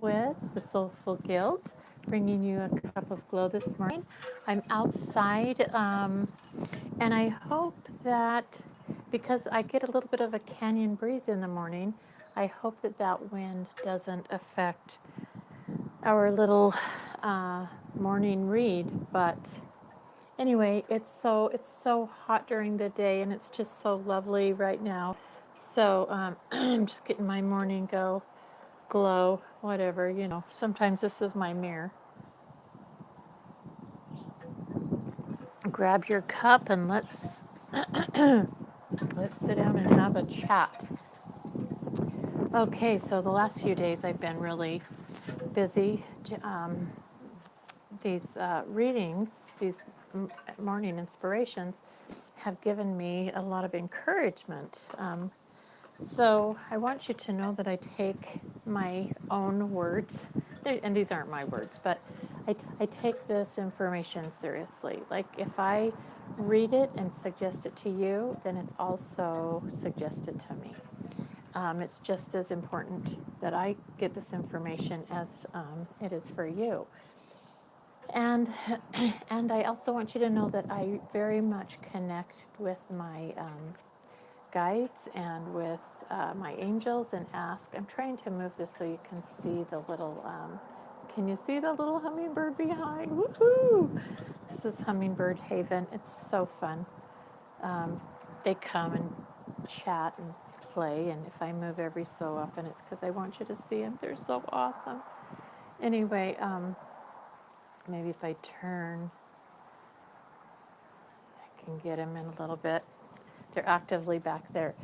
with the Soulful Guild, bringing you a cup of glow this morning. I'm outside, and I hope that because I get a little bit of a canyon breeze in the morning, I hope that that wind doesn't affect our little morning read. But anyway, it's so hot during the day, and it's just so lovely right now. So I'm just getting my morning glow, whatever, Sometimes this is my mirror. Grab your cup and let's sit down and have a chat. Okay, so the last few days I've been really busy. These readings, these morning inspirations, have given me a lot of encouragement. So I want you to know that I take my own words, and these aren't my words, but I take this information seriously. Like if I read it and suggest it to you, then it's also suggested to me. It's just as important that I get this information as it is for you. And and I also want you to know that I very much connect with my guides and with my angels and ask. I'm trying to move this so you can see the little. Can you see the little hummingbird behind? Woohoo! This is Hummingbird Haven. It's so fun. They come and chat and play, and if I move every so often, it's because I want you to see them. They're so awesome. Anyway, maybe if I turn, I can get them in a little bit. They're actively back there.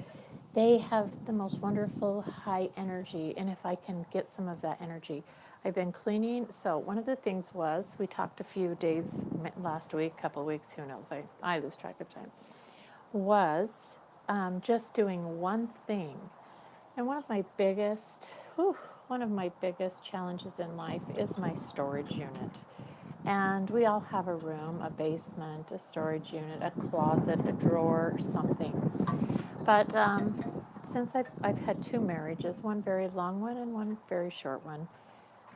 They have the most wonderful high energy, and if I can get some of that energy, I've been cleaning. So one of the things was we talked a few days last week, couple of weeks, who knows? I lose track of time. Was just doing one thing, and one of my biggest challenges in life is my storage unit. And we all have a room, a basement, a storage unit, a closet, a drawer, something. But since I've had two marriages, one very long one and one very short one.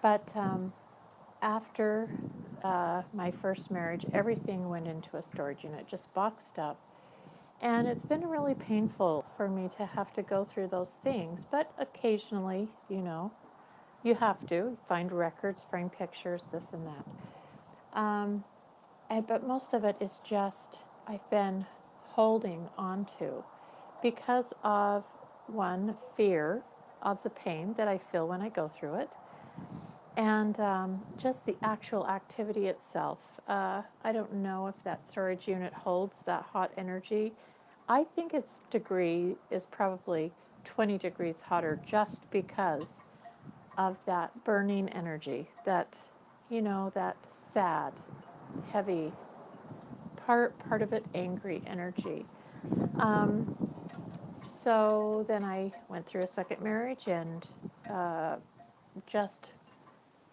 But after my first marriage, everything went into a storage unit, just boxed up. And it's been really painful for me to have to go through those things. But occasionally, you have to find records, find pictures, this and that. But most of it is just I've been holding on to because of one, fear of the pain that I feel when I go through it, and just the actual activity itself. I don't know if that storage unit holds that hot energy. I think its degree is probably 20 degrees hotter just because of that burning energy, that sad, heavy, part of it angry energy. So then I went through a second marriage and just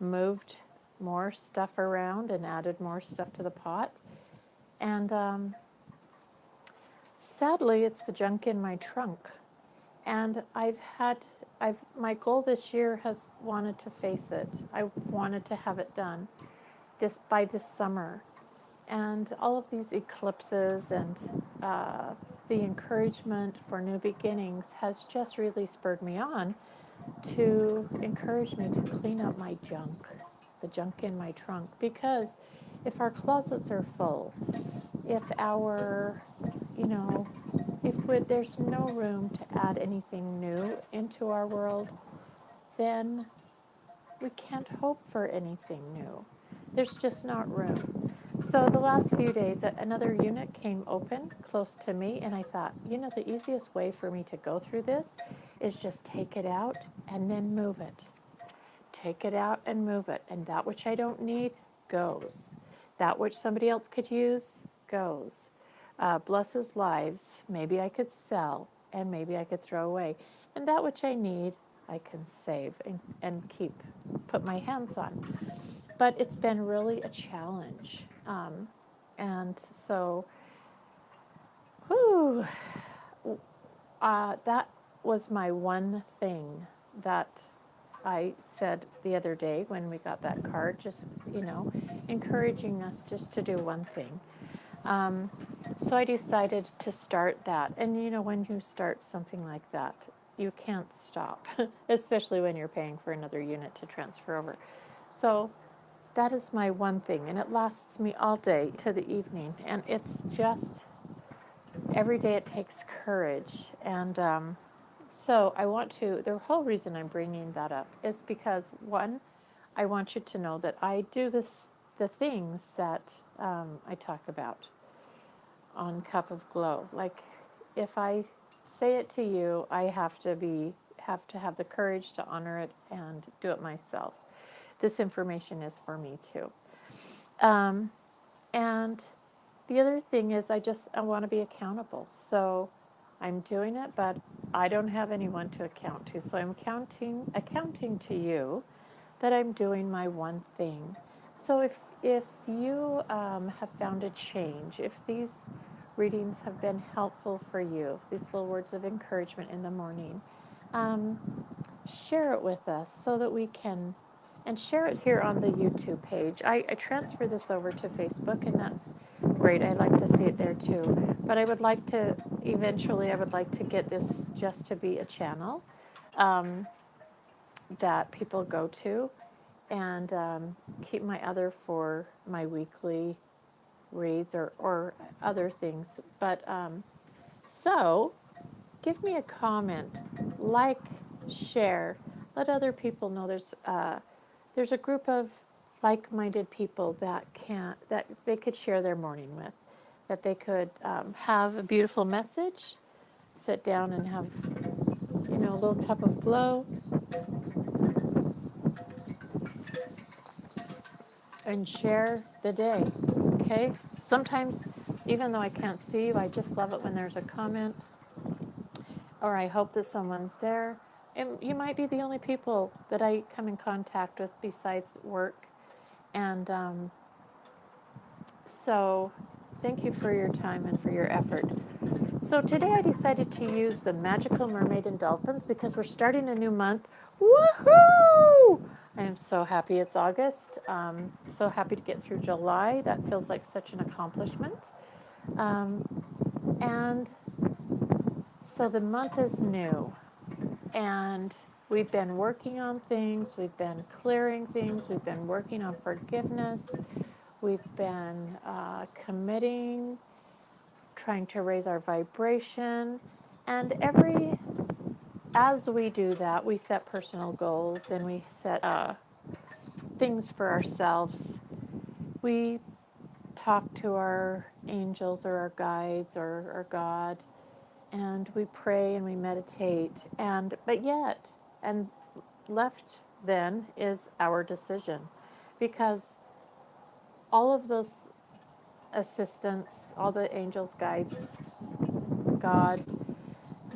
moved more stuff around and added more stuff to the pot. And sadly, it's the junk in my trunk. And my goal this year has wanted to face it. I wanted to have it done by this summer. And all of these eclipses and the encouragement for new beginnings has just really spurred me on to encourage me to clean up my junk, the junk in my trunk. Because if our closets are full, if our, you know, there's no room to add anything new into our world, then we can't hope for anything new. There's just not room. So the last few days, another unit came open close to me, and I thought, the easiest way for me to go through this is just take it out and then move it. Take it out and move it. And that which I don't need goes. That which somebody else could use goes. Blesses lives. Maybe I could sell, and maybe I could throw away. And that which I need, I can save and put my hands on. But it's been really a challenge. And so, whew, that was my one thing that I said the other day when we got that card, just, encouraging us just to do one thing. Um, so I decided to start that. And when you start something like that, you can't stop, especially when you're paying for another unit to transfer over. So that is my one thing, and it lasts me all day to the evening. And it's just every day it takes courage. And so the whole reason I'm bringing that up is because, one, I want you to know that I do the things that I talk about on Cup of Glow. Like, if I say it to you, I have to have the courage to honor it and do it myself. This information is for me too. And the other thing is I want to be accountable. So I'm doing it, but I don't have anyone to account to. So I'm accounting to you that I'm doing my one thing. So if you have found a change, if these readings have been helpful for you, these little words of encouragement in the morning, um, share it with us so that we can, and share it here on the YouTube page. I transfer this over to Facebook, and that's great. I like to see it there too. But eventually I would like to get this just to be a channel that people go to, and keep my other for my weekly reads or other things. But so give me a comment, like, share, let other people know there's a group of like-minded people that they could share their morning with, that they could have a beautiful message, sit down and have a little cup of glow, and share the day. Okay? Sometimes, even though I can't see you, I just love it when there's a comment, or I hope that someone's there. And you might be the only people that I come in contact with besides work. And so thank you for your time and for your effort. So today I decided to use the Magical Mermaid and Dolphins because we're starting a new month. Woohoo! I am so happy it's August. So happy to get through July. That feels like such an accomplishment. And so the month is new. And we've been working on things. We've been clearing things. We've been working on forgiveness. We've been committing, trying to raise our vibration. And as we do that, we set personal goals and we set things for ourselves. We talk to our angels or our guides or our God, and we pray and we meditate. And left then is our decision, because all of those assistants, all the angels, guides, God,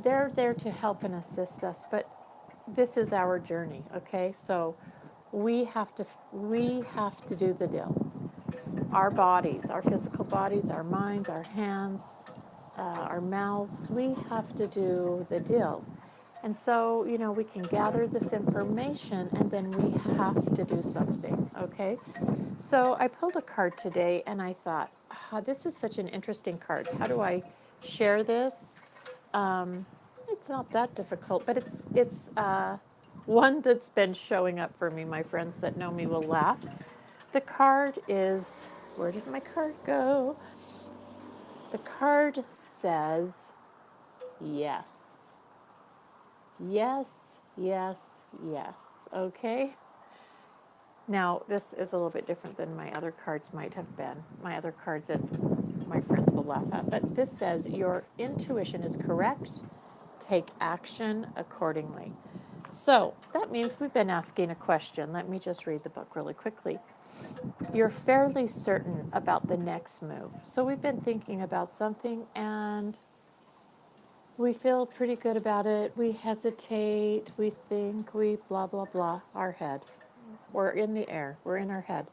they're there to help and assist us, but this is our journey, okay? So we have to do the deal. Our bodies, our physical bodies, our minds, our hands, our mouths, we have to do the deal. And so, we can gather this information and then we have to do something, okay? So I pulled a card today and I thought, this is such an interesting card. How do I share this? It's not that difficult, but it's one that's been showing up for me. My friends that know me will laugh. The card is, where did my card go? The card says, yes. Yes, yes, yes. Okay? Now, this is a little bit different than my other cards might have been. My other card that my friends will laugh at. But this says, your intuition is correct. Take action accordingly. So that means we've been asking a question. Let me just read the book really quickly. You're fairly certain about the next move. So we've been thinking about something and we feel pretty good about it. We hesitate. We think. We blah, blah, blah. Our head. We're in the air. We're in our head.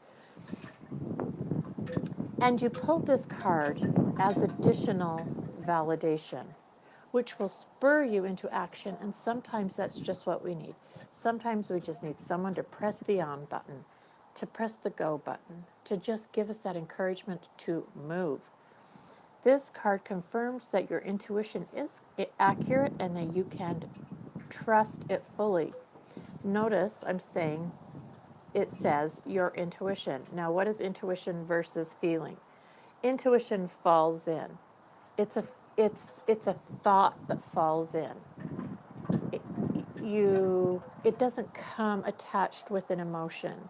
And you pulled this card as additional validation, which will spur you into action. And sometimes that's just what we need. Sometimes we just need someone to press the on button, to press the go button, to just give us that encouragement to move. This card confirms that your intuition is accurate and that you can trust it fully. Notice I'm saying it says your intuition. Now, what is intuition versus feeling? Intuition falls in. It's a it's a thought that falls in. It, it doesn't come attached with an emotion.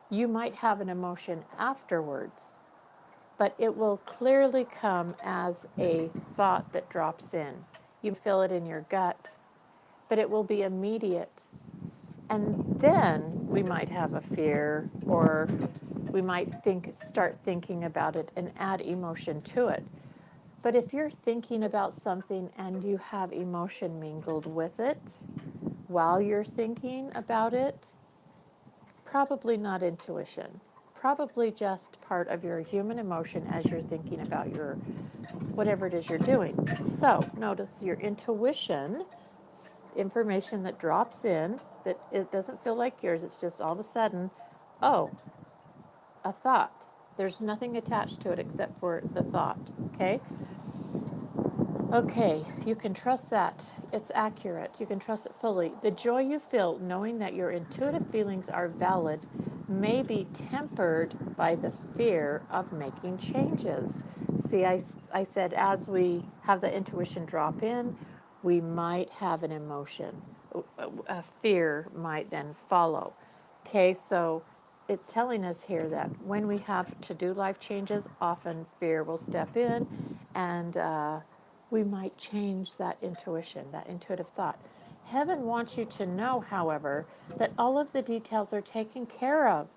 You might have an emotion afterwards, but it will clearly come as a thought that drops in. You feel it in your gut, but it will be immediate. And then we might have a fear, or we might start thinking about it and add emotion to it. But if you're thinking about something and you have emotion mingled with it while you're thinking about it, probably not intuition. Probably just part of your human emotion as you're thinking about your whatever it is you're doing. So notice your intuition, information that drops in, that it doesn't feel like yours. It's just all of a sudden, oh, a thought. There's nothing attached to it except for the thought. Okay. Okay, you can trust that. It's accurate. You can trust it fully. The joy you feel knowing that your intuitive feelings are valid may be tempered by the fear of making changes. See, I said as we have the intuition drop in, we might have an emotion. A fear might then follow. Okay, so it's telling us here that when we have to do life changes, often fear will step in and we might change that intuition, that intuitive thought. Heaven wants you to know, however, that all of the details are taken care of.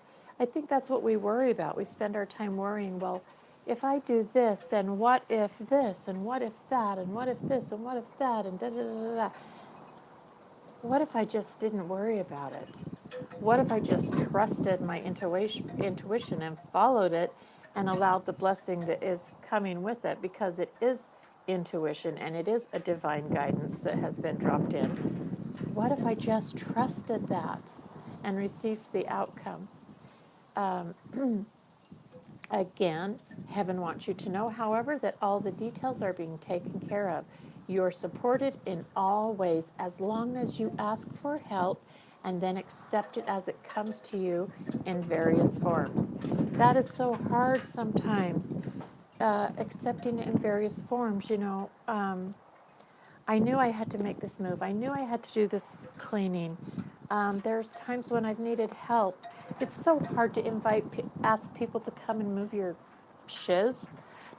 I think that's what we worry about. We spend our time worrying, well, if I do this, then what if this, and what if that, and what if this, and what if that, and da da da da da. What if I just didn't worry about it? What if I just trusted my intuition and followed it and allowed the blessing that is coming with it, because it is intuition and it is a divine guidance that has been dropped in. What if I just trusted that and received the outcome? Again, heaven wants you to know, however, that all the details are being taken care of. You're supported in all ways as long as you ask for help and then accept it as it comes to you in various forms. That is so hard sometimes, accepting it in various forms. I knew I had to make this move. I knew I had to do this cleaning. There's times when I've needed help. It's so hard to ask people to come and move your shiz,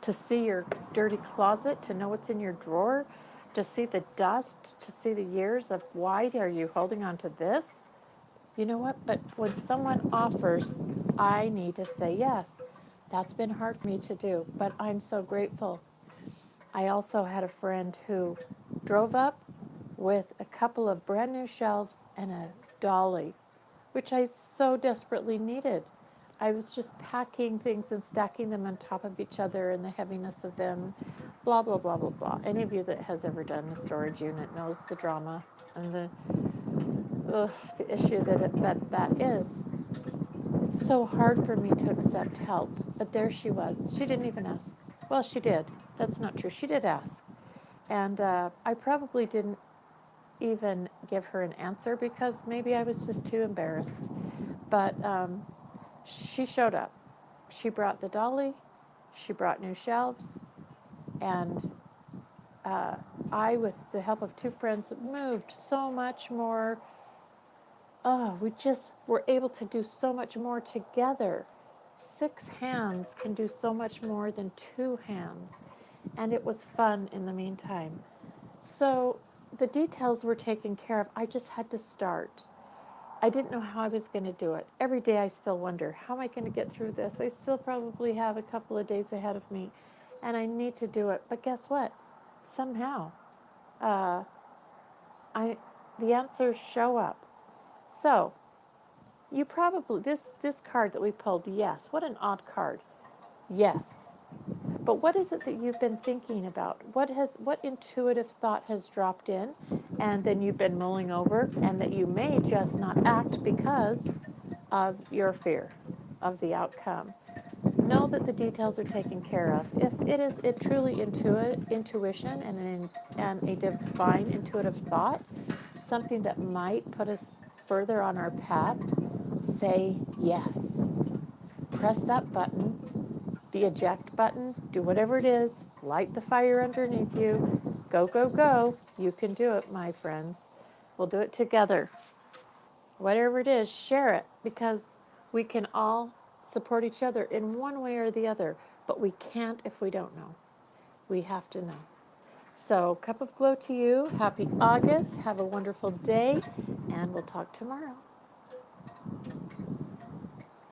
to see your dirty closet, to know what's in your drawer, to see the dust, to see the years of why are you holding on to this? You know what? But when someone offers, I need to say yes. That's been hard for me to do, but I'm so grateful. I also had a friend who drove up with a couple of brand new shelves and a dolly, which I so desperately needed. I was just packing things and stacking them on top of each other and the heaviness of them, blah, blah, blah, blah, blah. Any of you that has ever done a storage unit knows the drama and the issue that is. It's so hard for me to accept help, but there she was. She didn't even ask. Well, she did. That's not true. She did ask. And I probably didn't even give her an answer because maybe I was just too embarrassed. But she showed up. She brought the dolly, she brought new shelves, and I, with the help of two friends, moved so much more. Oh, we just were able to do so much more together. 6 hands can do so much more than 2 hands. And it was fun in the meantime. So the details were taken care of. I just had to start. I didn't know how I was going to do it. Every day I still wonder, how am I going to get through this? I still probably have a couple of days ahead of me, and I need to do it. But guess what? Somehow, the answers show up. So, you probably, this card that we pulled, yes, what an odd card. Yes. But what is it that you've been thinking about? What intuitive thought has dropped in and then you've been mulling over and that you may just not act because of your fear of the outcome? Know that the details are taken care of. If it is truly intuition and a divine intuitive thought, something that might put us further on our path, say yes. Press that button, the eject button, do whatever it is, light the fire underneath you. Go, go, go. You can do it, my friends. We'll do it together. Whatever it is, share it because we can all support each other in one way or the other, but we can't if we don't know. We have to know. So, cup of glow to you. Happy August. Have a wonderful day, and we'll talk tomorrow.